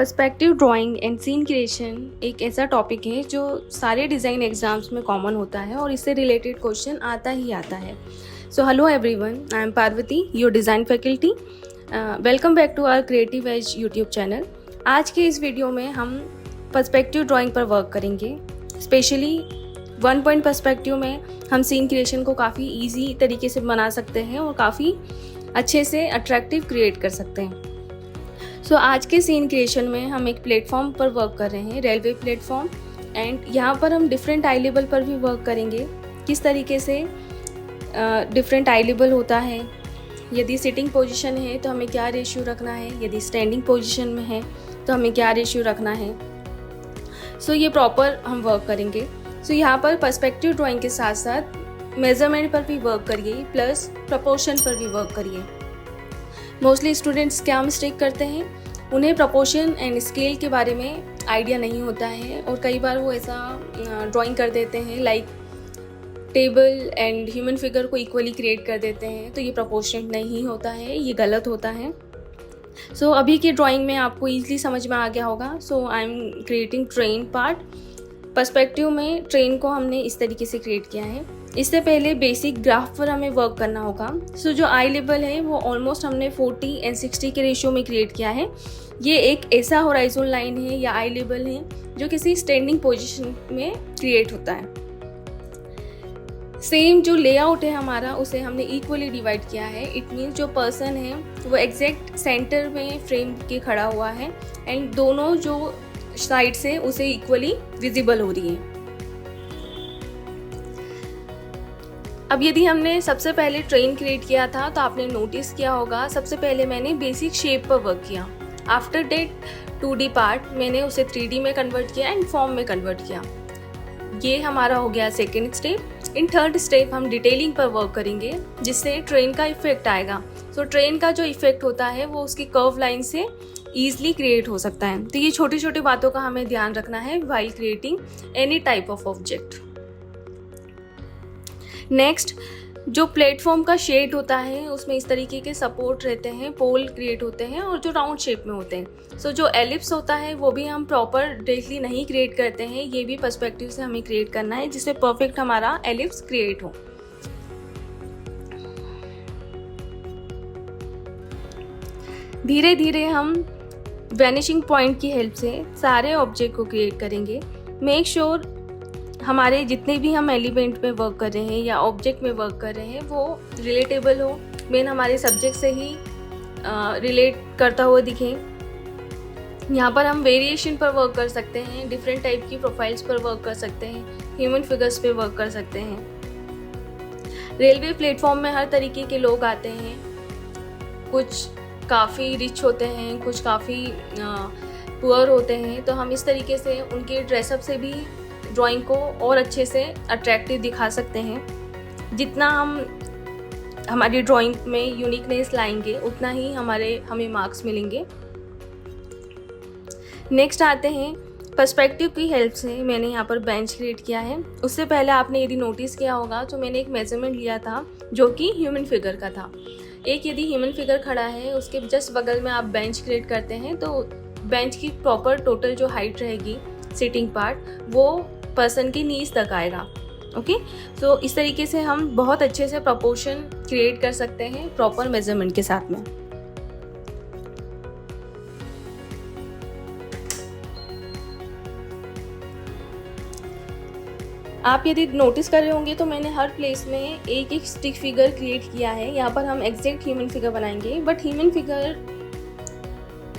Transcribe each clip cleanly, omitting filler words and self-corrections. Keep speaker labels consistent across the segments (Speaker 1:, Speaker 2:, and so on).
Speaker 1: Perspective drawing and scene creation एक ऐसा topic है जो सारे डिज़ाइन एग्जाम्स में कॉमन होता है और इससे रिलेटेड क्वेश्चन आता ही आता है. So hello everyone, I am Parvati, your design faculty. Welcome back to our creative edge YouTube channel. आज के इस वीडियो में हम पर्सपेक्टिव ड्राइंग पर वर्क करेंगे. स्पेशली 1 पॉइंट पर्सपेक्टिव में हम सीन क्रिएशन को काफ़ी ईजी तरीके से बना सकते हैं और काफ़ी अच्छे से अट्रैक्टिव क्रिएट कर सकते हैं. सो आज के सीन क्रिएशन में हम एक प्लेटफॉर्म पर वर्क कर रहे हैं, रेलवे प्लेटफॉर्म. एंड यहाँ पर हम डिफरेंट आई लेवल पर भी वर्क करेंगे. किस तरीके से डिफरेंट आई लेवल होता है, यदि सिटिंग पोजीशन है तो हमें क्या रेशियो रखना है, यदि स्टैंडिंग पोजीशन में है तो हमें क्या रेशियो रखना है. सो ये प्रॉपर हम वर्क करेंगे. सो यहाँ पर पर्सपेक्टिव ड्राइंग के साथ साथ मेजरमेंट पर भी वर्क करिए, प्लस प्रपोर्शन पर भी वर्क करिए. मोस्टली स्टूडेंट्स क्या मिस्टेक करते हैं, उन्हें प्रपोर्शन एंड स्केल के बारे में आइडिया नहीं होता है और कई बार वो ऐसा ड्राइंग कर देते हैं like table and human figure को इक्वली क्रिएट कर देते हैं. तो ये प्रपोर्शनेट नहीं होता है, ये गलत होता है. सो अभी की ड्राइंग में आपको ईजिली समझ में आ गया होगा. So I am creating train part. Perspective में ट्रेन को हमने इस तरीके से क्रिएट किया है. इससे पहले बेसिक ग्राफ पर हमें वर्क करना होगा. सो जो आई लेवल है वो ऑलमोस्ट हमने 40 एंड 60 के रेशियो में क्रिएट किया है. ये एक ऐसा होराइजोनल लाइन है या आई लेवल है जो किसी स्टैंडिंग पोजीशन में क्रिएट होता है. सेम जो लेआउट है हमारा, उसे हमने इक्वली डिवाइड किया है. इट मीन्स जो पर्सन है वो एग्जैक्ट सेंटर में फ्रेम के खड़ा हुआ है एंड दोनों जो साइड से उसे इक्वली विजिबल हो रही है. अब यदि हमने सबसे पहले ट्रेन क्रिएट किया था तो आपने नोटिस किया होगा, सबसे पहले मैंने बेसिक शेप पर वर्क किया. आफ्टर डेट 2D पार्ट मैंने उसे 3D में कन्वर्ट किया एंड फॉर्म में कन्वर्ट किया. ये हमारा हो गया second step. In third step हम डिटेलिंग पर वर्क करेंगे जिससे ट्रेन का इफेक्ट आएगा. सो ट्रेन का जो इफेक्ट होता है वो उसकी कर्व लाइन से ईजिली क्रिएट हो सकता है. तो ये छोटी छोटी बातों का हमें ध्यान रखना है while creating any type of object. Next, जो प्लेटफॉर्म का शेड होता है उसमें इस तरीके के सपोर्ट रहते हैं, पोल क्रिएट होते हैं और जो राउंड शेप में होते हैं. सो जो एलिप्स होता है वो भी हम प्रॉपर डायरेक्टली नहीं क्रिएट करते हैं, ये भी पर्सपेक्टिव से हमें क्रिएट करना है जिससे परफेक्ट हमारा एलिप्स क्रिएट हो. धीरे धीरे हम वैनिशिंग पॉइंट की हेल्प से सारे ऑब्जेक्ट को क्रिएट करेंगे. मेक श्योर हमारे जितने भी हम एलिमेंट में वर्क कर रहे हैं या ऑब्जेक्ट में वर्क कर रहे हैं वो रिलेटेबल हो, मेन हमारे सब्जेक्ट से ही रिलेट करता हुआ दिखे. यहाँ पर हम वेरिएशन पर वर्क कर सकते हैं, डिफरेंट टाइप की प्रोफाइल्स पर वर्क कर सकते हैं, ह्यूमन फिगर्स पे वर्क कर सकते हैं. रेलवे प्लेटफॉर्म में हर तरीके के लोग आते हैं. कुछ काफ़ी रिच होते हैं, कुछ काफ़ी पुअर होते हैं. तो हम इस तरीके से उनके ड्रेसअप से भी ड्राइंग को और अच्छे से अट्रैक्टिव दिखा सकते हैं. जितना हम हमारी ड्राइंग में यूनिकनेस लाएंगे उतना ही हमें मार्क्स मिलेंगे. नेक्स्ट आते हैं, पर्सपेक्टिव की हेल्प से मैंने यहाँ पर बेंच क्रिएट किया है. उससे पहले आपने यदि नोटिस किया होगा तो मैंने एक मेजरमेंट लिया था जो कि ह्यूमन फिगर का था. एक यदि ह्यूमन फिगर खड़ा है उसके जस्ट बगल में आप बेंच क्रिएट करते हैं तो बेंच की प्रॉपर टोटल जो हाइट रहेगी सिटिंग पार्ट वो पर्सन की नीज तक आएगा. ओके, सो इस तरीके से हम बहुत अच्छे से प्रपोर्शन क्रिएट कर सकते हैं प्रॉपर मेजरमेंट के साथ में. आप यदि नोटिस कर रहे होंगे तो मैंने हर प्लेस में एक एक स्टिक फिगर क्रिएट किया है. यहाँ पर हम एग्जैक्ट ह्यूमन फिगर बनाएंगे but human figure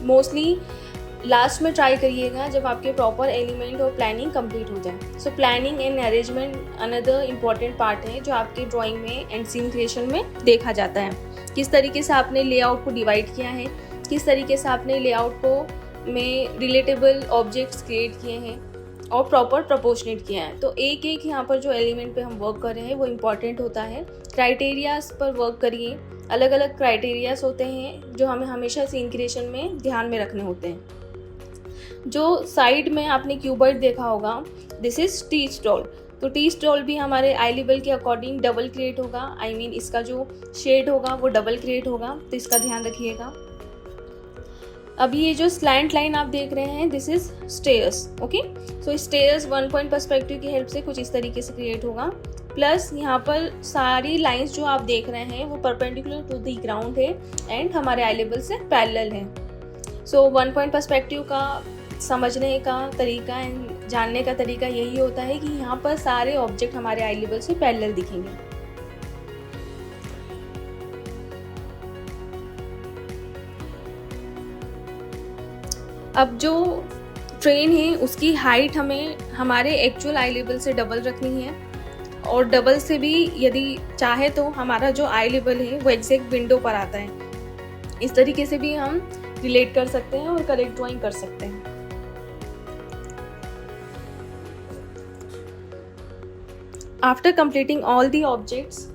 Speaker 1: mostly last में ट्राई करिएगा जब आपके प्रॉपर एलिमेंट और प्लानिंग कंप्लीट हो जाए. So planning and arrangement another important part है जो आपके ड्राइंग में एंड सीन क्रिएशन में देखा जाता है. किस तरीके से आपने लेआउट को डिवाइड किया है, किस तरीके से आपने लेआउट को में रिलेटेबल ऑब्जेक्ट्स क्रिएट किए हैं और प्रॉपर प्रपोर्शनेट किया है. तो एक एक यहाँ पर जो एलिमेंट पे हम वर्क कर रहे हैं वो इम्पॉर्टेंट होता है. क्राइटेरियाज पर वर्क करिए. अलग अलग क्राइटेरियाज होते हैं जो हमें हमेशा सीन क्रिएशन में ध्यान में रखने होते हैं. जो साइड में आपने क्यूबॉइड देखा होगा, दिस इज टी स्टॉल. तो टी स्टॉल भी हमारे आई लेवल के अकॉर्डिंग डबल क्रिएट होगा. आई मीन इसका जो शेड होगा वो डबल क्रिएट होगा, तो इसका ध्यान रखिएगा. अभी ये जो स्लैंट लाइन आप देख रहे हैं, this is stairs, okay. So stairs 1 point perspective की हेल्प से कुछ इस तरीके से क्रिएट होगा। प्लस यहाँ पर सारी लाइंस जो आप देख रहे हैं वो परपेंडिकुलर टू द ग्राउंड है एंड हमारे आई लेवल से पैरेलल है। सो 1 पॉइंट पर्सपेक्टिव का समझने का तरीका एंड जानने का तरीका यही होता है कि यहाँ पर सारे ऑब्जेक्ट हमारे आई लेवल से पैरेलल दिखेंगे। अब जो ट्रेन है उसकी हाइट हमें हमारे एक्चुअल आई लेवल से डबल रखनी है, और डबल से भी यदि चाहे तो हमारा जो आई लेवल है वो एग्जैक्ट विंडो पर आता है। इस तरीके से भी हम रिलेट कर सकते हैं और करेक्ट ड्राइंग कर सकते हैं। After completing all the objects,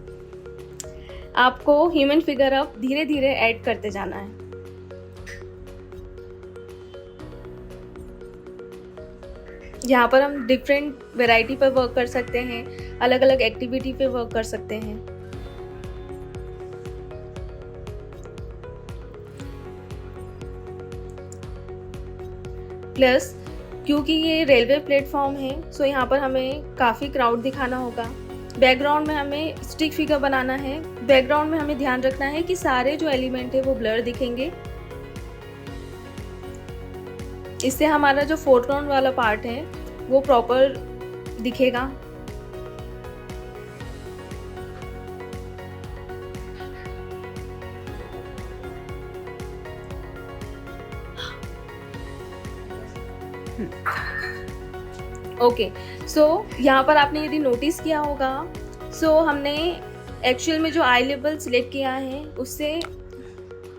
Speaker 1: आपको ह्यूमन फिगर अब धीरे धीरे ऐड करते जाना है। यहाँ पर हम डिफरेंट वैरायटी पर वर्क कर सकते हैं, अलग अलग एक्टिविटी पे वर्क कर सकते हैं। प्लस क्योंकि ये रेलवे प्लेटफॉर्म है, सो यहाँ पर हमें काफ़ी क्राउड दिखाना होगा। बैकग्राउंड में हमें स्टिक फिगर बनाना है। बैकग्राउंड में हमें ध्यान रखना है कि सारे जो एलिमेंट है वो ब्लर दिखेंगे। इससे हमारा जो फोरग्राउंड वाला पार्ट है वो प्रॉपर दिखेगा। ओके, सो यहाँ पर आपने यदि नोटिस किया होगा, सो हमने एक्चुअल में जो आई लेवल सिलेक्ट किया है उससे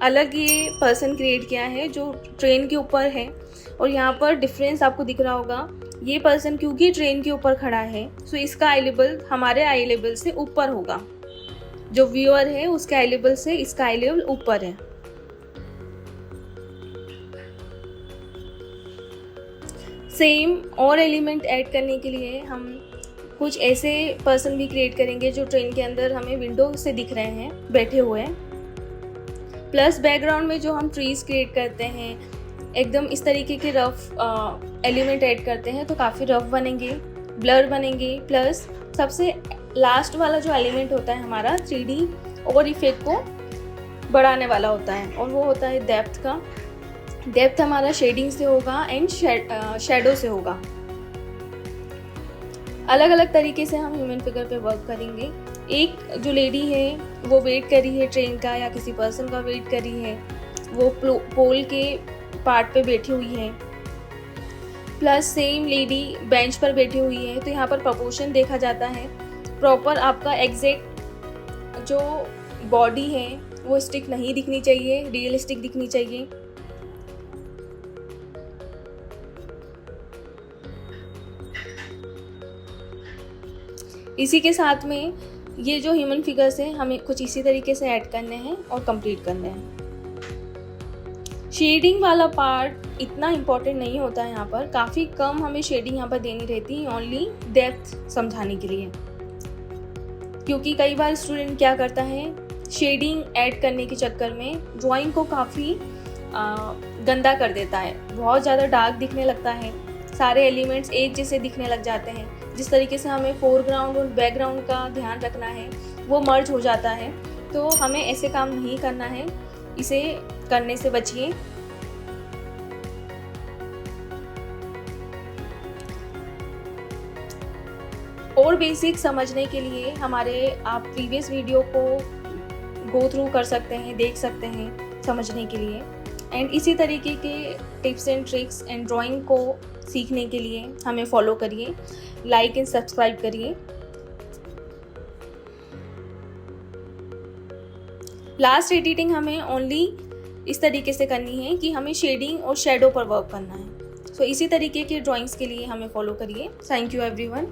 Speaker 1: अलग ये पर्सन क्रिएट किया है जो ट्रेन के ऊपर है। और यहाँ पर डिफरेंस आपको दिख रहा होगा, ये पर्सन क्योंकि ट्रेन के ऊपर खड़ा है, सो इसका आई लेवल हमारे आई लेवल से ऊपर होगा। जो व्यूअर है उसके आई लेवल से इसका आई लेवल ऊपर है। सेम और एलिमेंट ऐड करने के लिए हम कुछ ऐसे पर्सन भी क्रिएट करेंगे जो ट्रेन के अंदर हमें विंडो से दिख रहे हैं, बैठे हुए हैं। प्लस बैकग्राउंड में जो हम ट्रीज क्रिएट करते हैं, एकदम इस तरीके के रफ एलिमेंट ऐड करते हैं तो काफ़ी रफ बनेंगे, ब्लर बनेंगे। प्लस सबसे लास्ट वाला जो एलिमेंट होता है हमारा 3D और इफेक्ट को बढ़ाने वाला होता है, और वो होता है डेप्थ का। डेप्थ हमारा शेडिंग से होगा एंड शैडो से होगा। अलग अलग तरीके से हम ह्यूमन फिगर पे वर्क करेंगे। एक जो लेडी है वो वेट कर रही है ट्रेन का या किसी पर्सन का वेट कर रही है, वो पोल के पार्ट पे बैठी हुई है। प्लस सेम लेडी बेंच पर बैठी हुई है, तो यहाँ पर प्रोपोर्शन देखा जाता है। प्रॉपर आपका एग्जैक्ट जो बॉडी है वो स्टिक नहीं दिखनी चाहिए, रियलिस्टिक दिखनी चाहिए। इसी के साथ में ये जो ह्यूमन फिगर्स हैं हमें कुछ इसी तरीके से ऐड करने हैं और कंप्लीट करने हैं। शेडिंग वाला पार्ट इतना इम्पोर्टेंट नहीं होता है, यहाँ पर काफ़ी कम हमें शेडिंग यहाँ पर देनी रहती है, ओनली डेप्थ समझाने के लिए। क्योंकि कई बार स्टूडेंट क्या करता है, शेडिंग ऐड करने के चक्कर में ड्राइंग को काफ़ी गंदा कर देता है, बहुत ज़्यादा डार्क दिखने लगता है, सारे एलिमेंट्स एक जैसे दिखने लग जाते हैं। जिस तरीके से हमें फोरग्राउंड और बैकग्राउंड का ध्यान रखना है वो मर्ज हो जाता है, तो हमें ऐसे काम नहीं करना है, इसे करने से बचिए। और बेसिक समझने के लिए हमारे आप प्रीवियस वीडियो को गो थ्रू कर सकते हैं, देख सकते हैं समझने के लिए। एंड इसी तरीके के tips and tricks and drawing को सीखने के लिए हमें फॉलो करिए, लाइक एंड सब्सक्राइब करिए। लास्ट एडिटिंग हमें ओनली इस तरीके से करनी है कि हमें शेडिंग और शेडो पर वर्क करना है। सो इसी तरीके के ड्राइंग्स के लिए हमें फॉलो करिए। Thank you everyone.